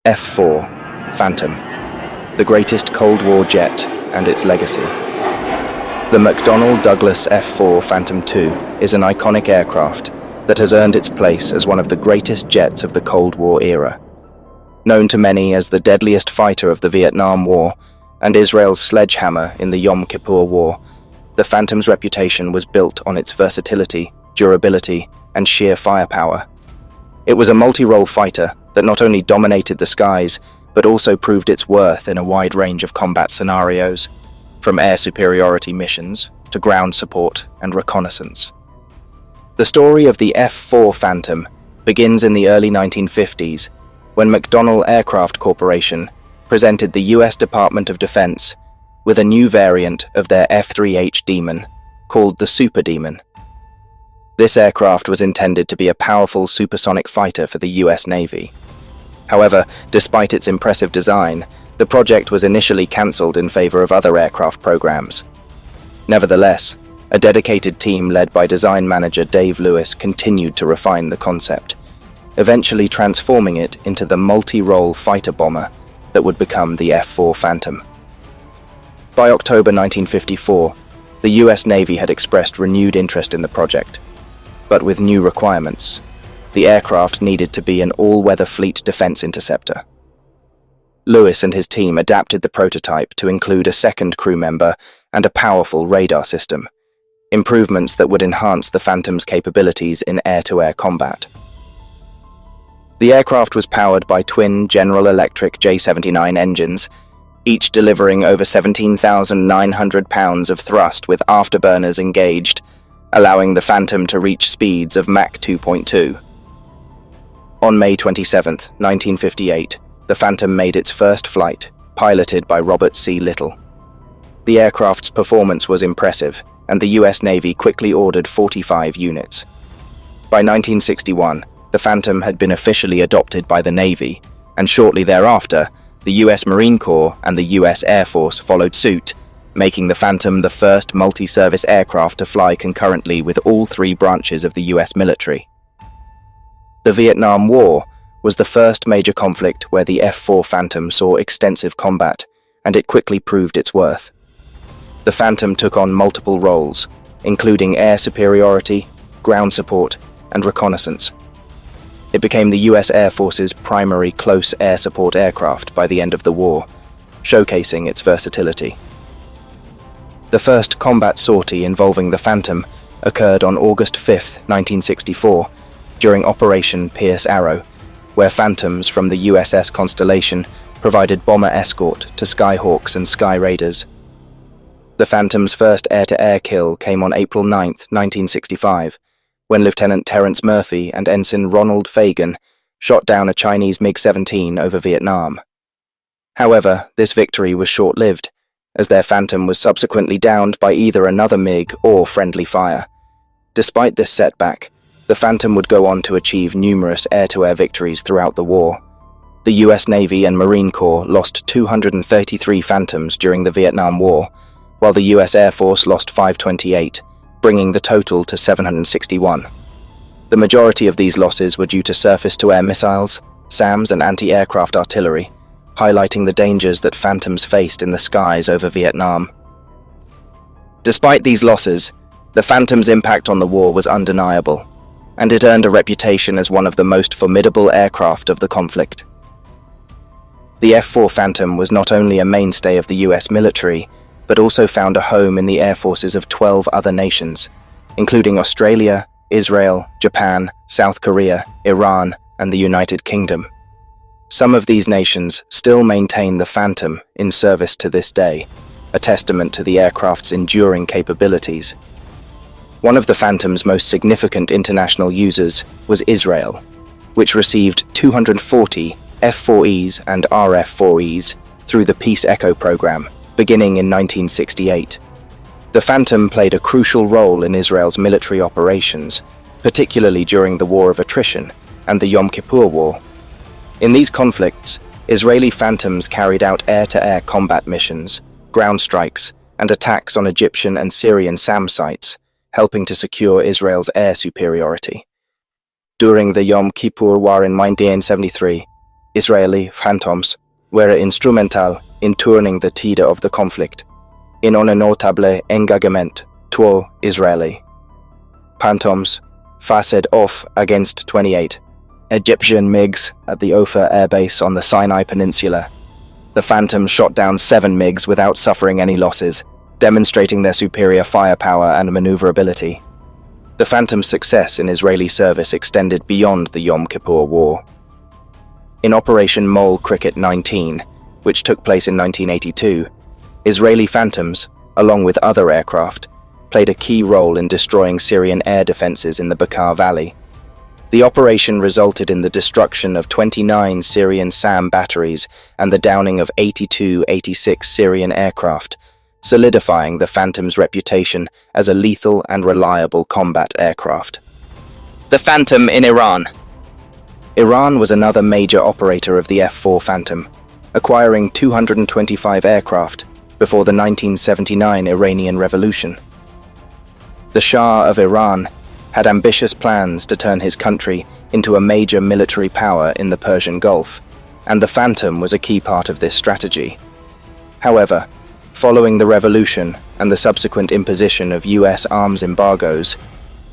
F-4, Phantom, the greatest Cold War jet and its legacy. The McDonnell Douglas F-4 Phantom II is an iconic aircraft that has earned its place as one of the greatest jets of the Cold War era. Known to many as the deadliest fighter of the Vietnam War and Israel's sledgehammer in the Yom Kippur War, the Phantom's reputation was built on its versatility, durability, and sheer firepower. It was a multirole fighter that not only dominated the skies, but also proved its worth in a wide range of combat scenarios, from air superiority missions to ground support and reconnaissance. The story of the F-4 Phantom begins in the early 1950s, when McDonnell Aircraft Corporation presented the U.S. Department of Defense with a new variant of their F-3H Demon, called the Super Demon. This aircraft was intended to be a powerful supersonic fighter for the U.S. Navy. However, despite its impressive design, the project was initially cancelled in favor of other aircraft programs. Nevertheless, a dedicated team led by design manager Dave Lewis continued to refine the concept, eventually transforming it into the multi-role fighter bomber that would become the F-4 Phantom. By October 1954, the US Navy had expressed renewed interest in the project, but with new requirements. The aircraft needed to be an all-weather fleet defense interceptor. Lewis and his team adapted the prototype to include a second crew member and a powerful radar system, improvements that would enhance the Phantom's capabilities in air-to-air combat. The aircraft was powered by twin General Electric J79 engines, each delivering over 17,900 pounds of thrust with afterburners engaged, allowing the Phantom to reach speeds of Mach 2.2. On May 27, 1958, the Phantom made its first flight, piloted by Robert C. Little. The aircraft's performance was impressive, and the US Navy quickly ordered 45 units. By 1961, the Phantom had been officially adopted by the Navy, and shortly thereafter, the US Marine Corps and the US Air Force followed suit, making the Phantom the first multi-service aircraft to fly concurrently with all three branches of the US military. The Vietnam War was the first major conflict where the F-4 Phantom saw extensive combat, and it quickly proved its worth. The Phantom took on multiple roles, including air superiority, ground support, and reconnaissance. It became the US Air Force's primary close air support aircraft by the end of the war, showcasing its versatility. The first combat sortie involving the Phantom occurred on August 5, 1964, during Operation Pierce Arrow, where Phantoms from the USS Constellation provided bomber escort to Skyhawks and Sky Raiders. The Phantom's first air-to-air kill came on April 9, 1965, when Lieutenant Terrence Murphy and Ensign Ronald Fagan shot down a Chinese MiG-17 over Vietnam. However, this victory was short-lived, as their Phantom was subsequently downed by either another MiG or friendly fire. Despite this setback, the Phantom would go on to achieve numerous air-to-air victories throughout the war. The US Navy and Marine Corps lost 233 Phantoms during the Vietnam War, while the US Air Force lost 528, bringing the total to 761. The majority of these losses were due to surface-to-air missiles, SAMs, and anti-aircraft artillery, highlighting the dangers that Phantoms faced in the skies over Vietnam. Despite these losses, the Phantom's impact on the war was undeniable, and it earned a reputation as one of the most formidable aircraft of the conflict. The F-4 Phantom was not only a mainstay of the US military, but also found a home in the air forces of 12 other nations, including Australia, Israel, Japan, South Korea, Iran, and the United Kingdom. Some of these nations still maintain the Phantom in service to this day, a testament to the aircraft's enduring capabilities. One of the Phantom's most significant international users was Israel, which received 240 F-4Es and RF-4Es through the Peace Echo program, beginning in 1968. The Phantom played a crucial role in Israel's military operations, particularly during the War of Attrition and the Yom Kippur War. In these conflicts, Israeli Phantoms carried out air-to-air combat missions, ground strikes, and attacks on Egyptian and Syrian SAM sites, helping to secure Israel's air superiority. During the Yom Kippur War in 1973, Israeli Phantoms were instrumental in turning the tide of the conflict in un notable engagement to Israeli. Phantoms faced off against 28 Egyptian MiGs at the Ophir Air Base on the Sinai Peninsula. The Phantoms shot down 7 MiGs without suffering any losses, demonstrating their superior firepower and maneuverability. The Phantom's success in Israeli service extended beyond the Yom Kippur War. In Operation Mole Cricket 19, which took place in 1982, Israeli Phantoms, along with other aircraft, played a key role in destroying Syrian air defenses in the Bekaa Valley. The operation resulted in the destruction of 29 Syrian SAM batteries and the downing of 82-86 Syrian aircraft, solidifying the Phantom's reputation as a lethal and reliable combat aircraft. The Phantom in Iran. Iran was another major operator of the F-4 Phantom, acquiring 225 aircraft before the 1979 Iranian Revolution. The Shah of Iran had ambitious plans to turn his country into a major military power in the Persian Gulf, and the Phantom was a key part of this strategy. However, following the revolution and the subsequent imposition of US arms embargoes,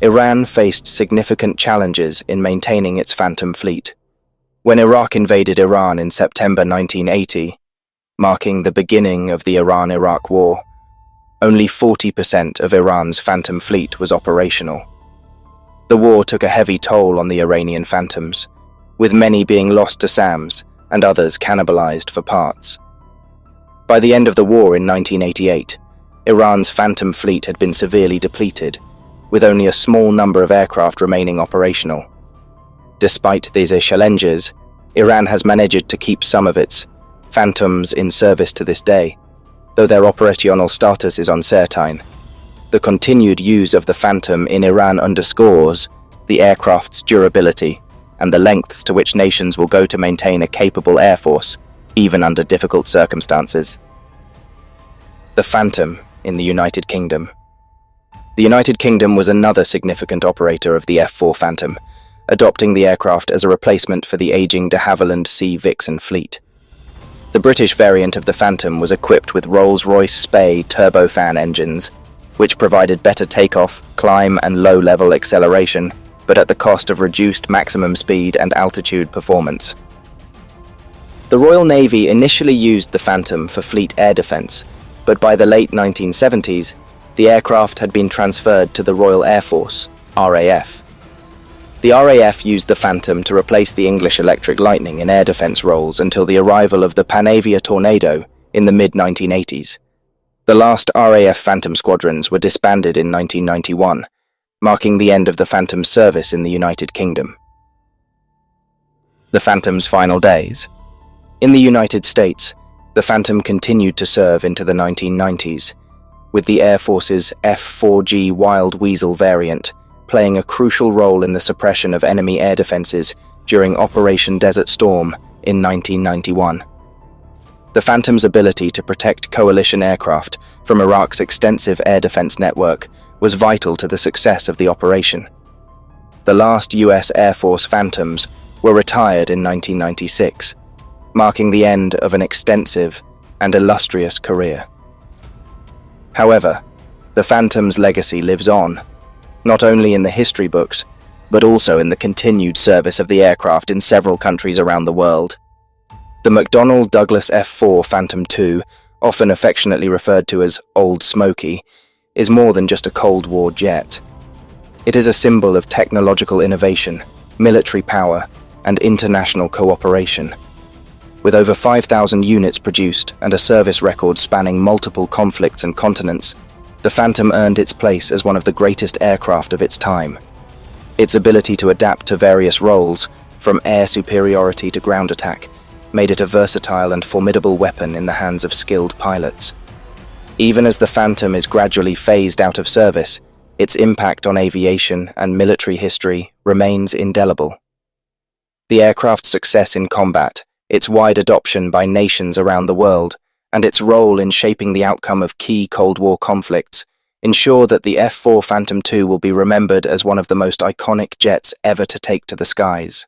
Iran faced significant challenges in maintaining its Phantom fleet. When Iraq invaded Iran in September 1980, marking the beginning of the Iran-Iraq War, only 40% of Iran's Phantom fleet was operational. The war took a heavy toll on the Iranian Phantoms, with many being lost to SAMs and others cannibalized for parts. By the end of the war in 1988, Iran's Phantom fleet had been severely depleted, with only a small number of aircraft remaining operational. Despite these challenges, Iran has managed to keep some of its Phantoms in service to this day, though their operational status is uncertain. The continued use of the Phantom in Iran underscores the aircraft's durability and the lengths to which nations will go to maintain a capable air force, even under difficult circumstances. The Phantom in the United Kingdom. The United Kingdom was another significant operator of the F-4 Phantom, adopting the aircraft as a replacement for the aging de Havilland Sea Vixen fleet. The British variant of the Phantom was equipped with Rolls-Royce Spey turbofan engines, which provided better takeoff, climb, and low-level acceleration, but at the cost of reduced maximum speed and altitude performance. The Royal Navy initially used the Phantom for fleet air defense, but by the late 1970s, the aircraft had been transferred to the Royal Air Force, RAF. The RAF used the Phantom to replace the English Electric Lightning in air defense roles until the arrival of the Panavia Tornado in the mid-1980s. The last RAF Phantom squadrons were disbanded in 1991, marking the end of the Phantom's service in the United Kingdom. The Phantom's final days. In the United States, the Phantom continued to serve into the 1990s, with the Air Force's F-4G Wild Weasel variant playing a crucial role in the suppression of enemy air defenses during Operation Desert Storm in 1991. The Phantom's ability to protect coalition aircraft from Iraq's extensive air defense network was vital to the success of the operation. The last US Air Force Phantoms were retired in 1996, marking the end of an extensive and illustrious career. However, the Phantom's legacy lives on, not only in the history books, but also in the continued service of the aircraft in several countries around the world. The McDonnell Douglas F-4 Phantom II, often affectionately referred to as Old Smoky, is more than just a Cold War jet. It is a symbol of technological innovation, military power, and international cooperation. With over 5,000 units produced and a service record spanning multiple conflicts and continents, the Phantom earned its place as one of the greatest aircraft of its time. Its ability to adapt to various roles, from air superiority to ground attack, made it a versatile and formidable weapon in the hands of skilled pilots. Even as the Phantom is gradually phased out of service, its impact on aviation and military history remains indelible. The aircraft's success in combat, its wide adoption by nations around the world, and its role in shaping the outcome of key Cold War conflicts ensure that the F-4 Phantom II will be remembered as one of the most iconic jets ever to take to the skies.